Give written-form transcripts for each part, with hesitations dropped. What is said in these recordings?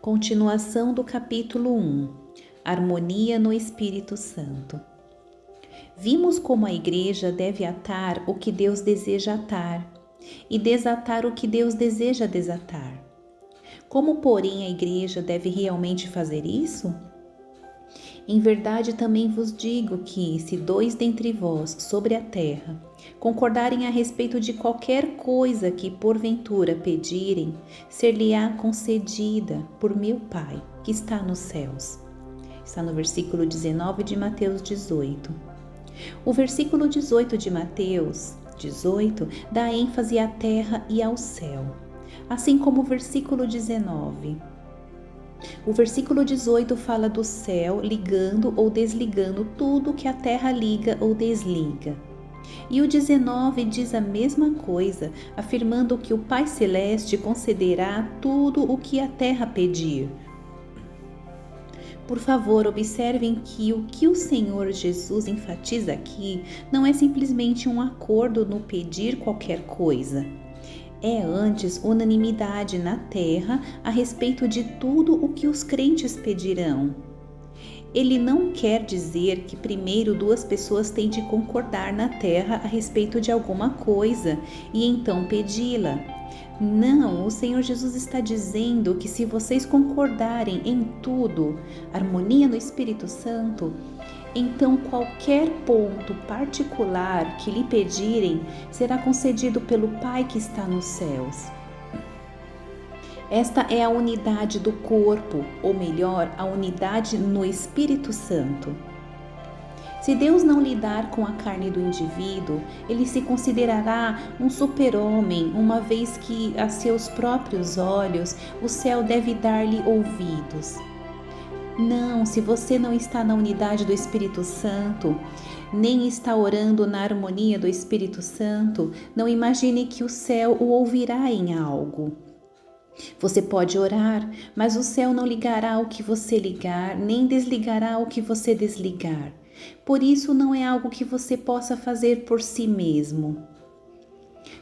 Continuação do capítulo 1. Harmonia no Espírito Santo. Vimos como a Igreja deve atar o que Deus deseja atar e desatar o que Deus deseja desatar. Como, porém, a Igreja deve realmente fazer isso? Em verdade também vos digo que, se dois dentre vós sobre a terra concordarem a respeito de qualquer coisa que porventura pedirem, ser-lhe-á concedida por meu Pai, que está nos céus. Está no versículo 19 de Mateus 18. O versículo 18 de Mateus 18 dá ênfase à terra e ao céu, assim como o versículo 19. O versículo 18 fala do céu ligando ou desligando tudo que a terra liga ou desliga. E o 19 diz a mesma coisa, afirmando que o Pai Celeste concederá tudo o que a terra pedir. Por favor, observem que o que o Senhor Jesus enfatiza aqui não é simplesmente um acordo no pedir qualquer coisa. É antes unanimidade na terra a respeito de tudo o que os crentes pedirão. Ele não quer dizer que primeiro duas pessoas têm de concordar na terra a respeito de alguma coisa e então pedi-la. Não, o Senhor Jesus está dizendo que se vocês concordarem em tudo, harmonia no Espírito Santo, então qualquer ponto particular que lhe pedirem será concedido pelo Pai que está nos céus. Esta é a unidade do corpo, ou melhor, a unidade no Espírito Santo. Se Deus não lidar com a carne do indivíduo, ele se considerará um super-homem, uma vez que, a seus próprios olhos, o céu deve dar-lhe ouvidos. Não, se você não está na unidade do Espírito Santo, nem está orando na harmonia do Espírito Santo, não imagine que o céu o ouvirá em algo. Você pode orar, mas o céu não ligará o que você ligar, nem desligará o que você desligar. Por isso, não é algo que você possa fazer por si mesmo.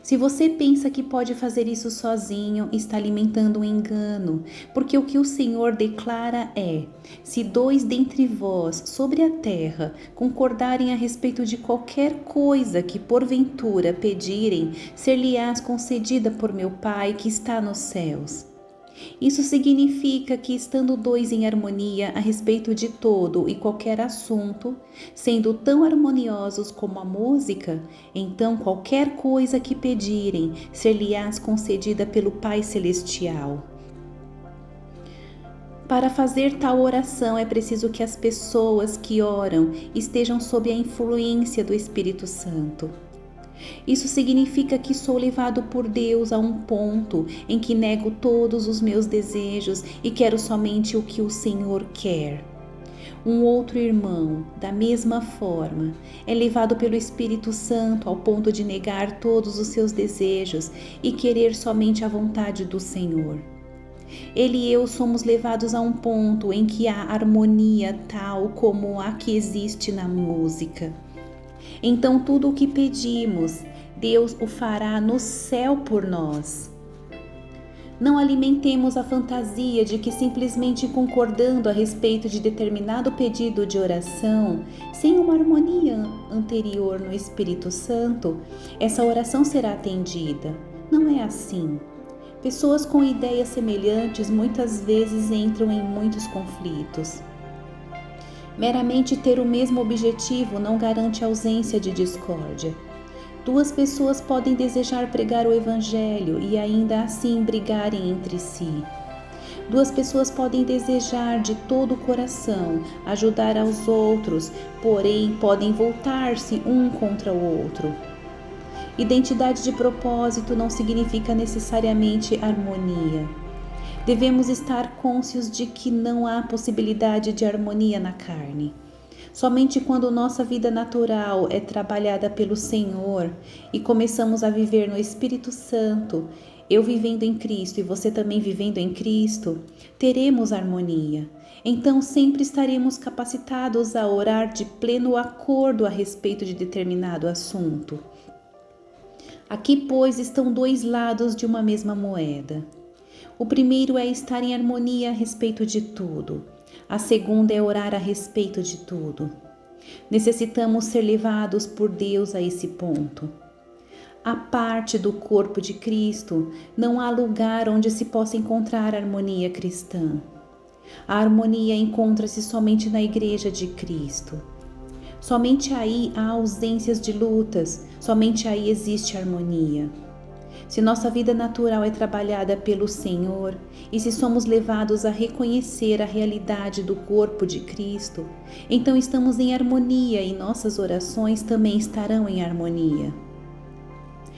Se você pensa que pode fazer isso sozinho, está alimentando um engano, porque o que o Senhor declara é: se dois dentre vós sobre a terra concordarem a respeito de qualquer coisa que porventura pedirem, ser-lhe-ás concedida por meu Pai que está nos céus. Isso significa que, estando dois em harmonia a respeito de todo e qualquer assunto, sendo tão harmoniosos como a música, então qualquer coisa que pedirem ser-lhe-ás concedida pelo Pai Celestial. Para fazer tal oração é preciso que as pessoas que oram estejam sob a influência do Espírito Santo. Isso significa que sou levado por Deus a um ponto em que nego todos os meus desejos e quero somente o que o Senhor quer. Um outro irmão, da mesma forma, é levado pelo Espírito Santo ao ponto de negar todos os seus desejos e querer somente a vontade do Senhor. Ele e eu somos levados a um ponto em que há harmonia tal como a que existe na música. Então tudo o que pedimos, Deus o fará no céu por nós. Não alimentemos a fantasia de que simplesmente concordando a respeito de determinado pedido de oração, sem uma harmonia anterior no Espírito Santo, essa oração será atendida. Não é assim. Pessoas com ideias semelhantes muitas vezes entram em muitos conflitos. Meramente ter o mesmo objetivo não garante ausência de discórdia. Duas pessoas podem desejar pregar o Evangelho e ainda assim brigarem entre si. Duas pessoas podem desejar de todo o coração ajudar aos outros, porém podem voltar-se um contra o outro. Identidade de propósito não significa necessariamente harmonia. Devemos estar cônscios de que não há possibilidade de harmonia na carne. Somente quando nossa vida natural é trabalhada pelo Senhor e começamos a viver no Espírito Santo, eu vivendo em Cristo e você também vivendo em Cristo, teremos harmonia. Então sempre estaremos capacitados a orar de pleno acordo a respeito de determinado assunto. Aqui, pois, estão dois lados de uma mesma moeda. O primeiro é estar em harmonia a respeito de tudo. A segunda é orar a respeito de tudo. Necessitamos ser levados por Deus a esse ponto. A parte do corpo de Cristo, não há lugar onde se possa encontrar harmonia cristã. A harmonia encontra-se somente na Igreja de Cristo. Somente aí há ausências de lutas, somente aí existe harmonia. Se nossa vida natural é trabalhada pelo Senhor e se somos levados a reconhecer a realidade do corpo de Cristo, então estamos em harmonia e nossas orações também estarão em harmonia.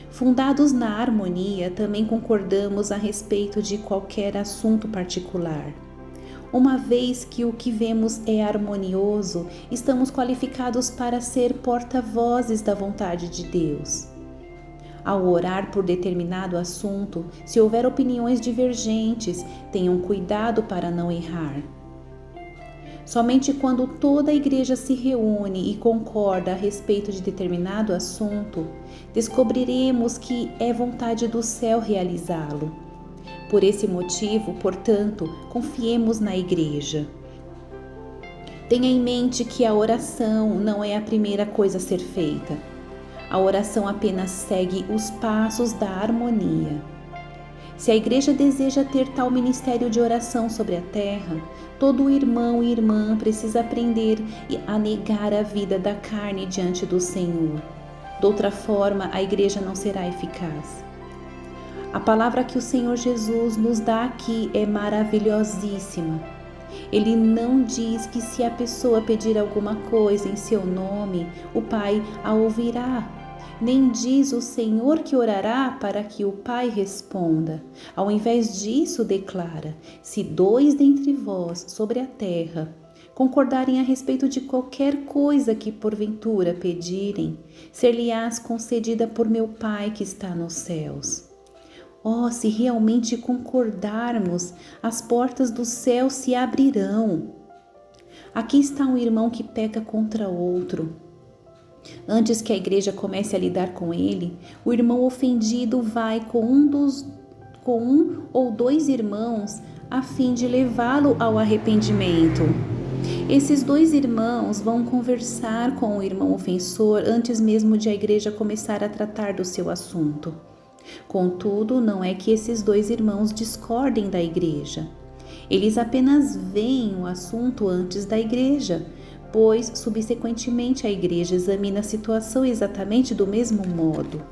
Fundados na harmonia, também concordamos a respeito de qualquer assunto particular. Uma vez que o que vemos é harmonioso, estamos qualificados para ser porta-vozes da vontade de Deus. Ao orar por determinado assunto, se houver opiniões divergentes, tenham cuidado para não errar. Somente quando toda a igreja se reúne e concorda a respeito de determinado assunto, descobriremos que é vontade do céu realizá-lo. Por esse motivo, portanto, confiemos na igreja. Tenha em mente que a oração não é a primeira coisa a ser feita. A oração apenas segue os passos da harmonia. Se a igreja deseja ter tal ministério de oração sobre a terra, todo irmão e irmã precisa aprender a negar a vida da carne diante do Senhor. De outra forma, a igreja não será eficaz. A palavra que o Senhor Jesus nos dá aqui é maravilhosíssima. Ele não diz que se a pessoa pedir alguma coisa em seu nome, o Pai a ouvirá. Nem diz o Senhor que orará para que o Pai responda. Ao invés disso, declara: se 2 dentre vós sobre a terra concordarem a respeito de qualquer coisa que porventura pedirem, ser-lhe-ás concedida por meu Pai que está nos céus. Oh, se realmente concordarmos, as portas do céu se abrirão. Aqui está um irmão que peca contra outro. Antes que a igreja comece a lidar com ele, o irmão ofendido vai com um ou 2 irmãos a fim de levá-lo ao arrependimento. Esses 2 irmãos vão conversar com o irmão ofensor antes mesmo de a igreja começar a tratar do seu assunto. Contudo, não é que esses 2 irmãos discordem da igreja. Eles apenas veem o assunto antes da igreja, pois, subsequentemente, a igreja examina a situação exatamente do mesmo modo.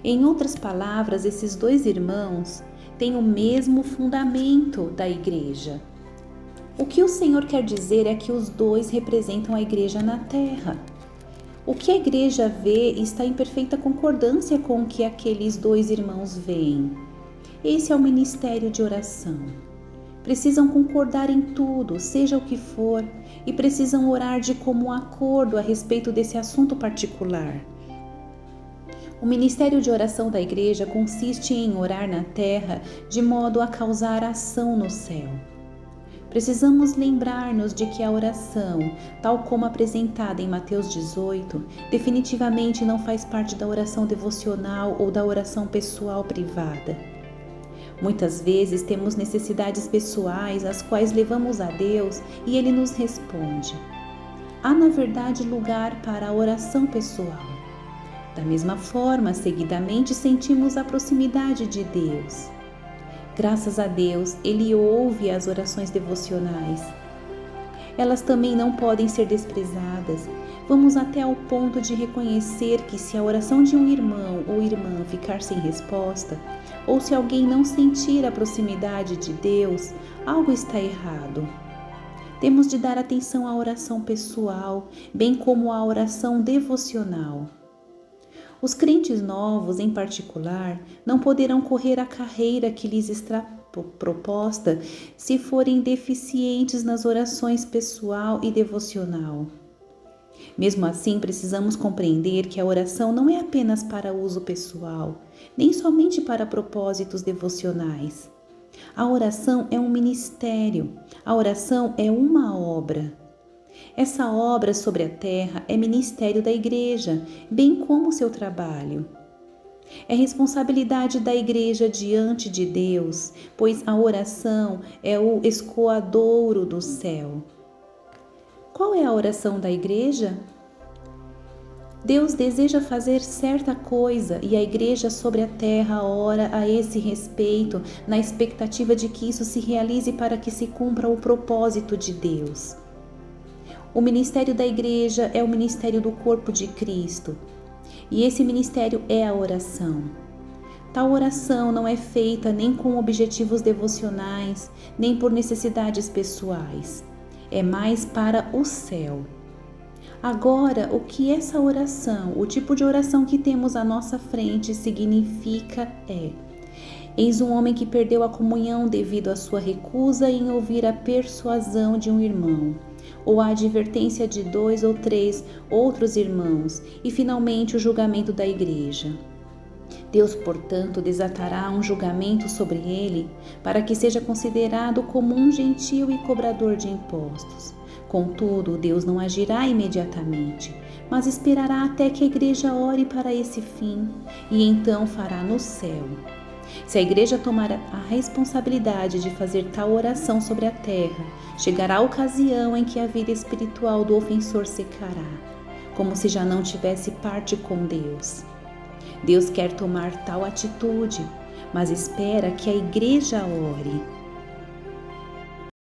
Em outras palavras, esses 2 irmãos têm o mesmo fundamento da igreja. O que o Senhor quer dizer é que os 2 representam a igreja na terra. O que a igreja vê está em perfeita concordância com o que aqueles 2 irmãos veem. Esse é o ministério de oração. Precisam concordar em tudo, seja o que for, e precisam orar de comum acordo a respeito desse assunto particular. O ministério de oração da igreja consiste em orar na terra de modo a causar ação no céu. Precisamos lembrar-nos de que a oração, tal como apresentada em Mateus 18, definitivamente não faz parte da oração devocional ou da oração pessoal privada. Muitas vezes temos necessidades pessoais as quais levamos a Deus e Ele nos responde. Há, na verdade, lugar para a oração pessoal. Da mesma forma, seguidamente sentimos a proximidade de Deus. Graças a Deus, Ele ouve as orações devocionais. Elas também não podem ser desprezadas. Vamos até ao ponto de reconhecer que se a oração de um irmão ou irmã ficar sem resposta, ou se alguém não sentir a proximidade de Deus, algo está errado. Temos de dar atenção à oração pessoal, bem como à oração devocional. Os crentes novos, em particular, não poderão correr a carreira que lhes está proposta se forem deficientes nas orações pessoal e devocional. Mesmo assim, precisamos compreender que a oração não é apenas para uso pessoal, nem somente para propósitos devocionais. A oração é um ministério, a oração é uma obra. Essa obra sobre a terra é ministério da igreja, bem como o seu trabalho. É responsabilidade da igreja diante de Deus, pois a oração é o escoadouro do céu. Qual é a oração da igreja? Deus deseja fazer certa coisa e a igreja sobre a terra ora a esse respeito, na expectativa de que isso se realize para que se cumpra o propósito de Deus. O ministério da igreja é o ministério do corpo de Cristo, e esse ministério é a oração. Tal oração não é feita nem com objetivos devocionais, nem por necessidades pessoais. É mais para o céu. Agora, o que essa oração, o tipo de oração que temos à nossa frente significa é: eis um homem que perdeu a comunhão devido à sua recusa em ouvir a persuasão de um irmão, ou a advertência de 2 ou 3 outros irmãos, e finalmente o julgamento da igreja. Deus, portanto, desatará um julgamento sobre ele, para que seja considerado como um gentio e cobrador de impostos. Contudo, Deus não agirá imediatamente, mas esperará até que a igreja ore para esse fim, e então fará no céu. Se a igreja tomar a responsabilidade de fazer tal oração sobre a terra, chegará a ocasião em que a vida espiritual do ofensor secará, como se já não tivesse parte com Deus. Deus quer tomar tal atitude, mas espera que a igreja ore.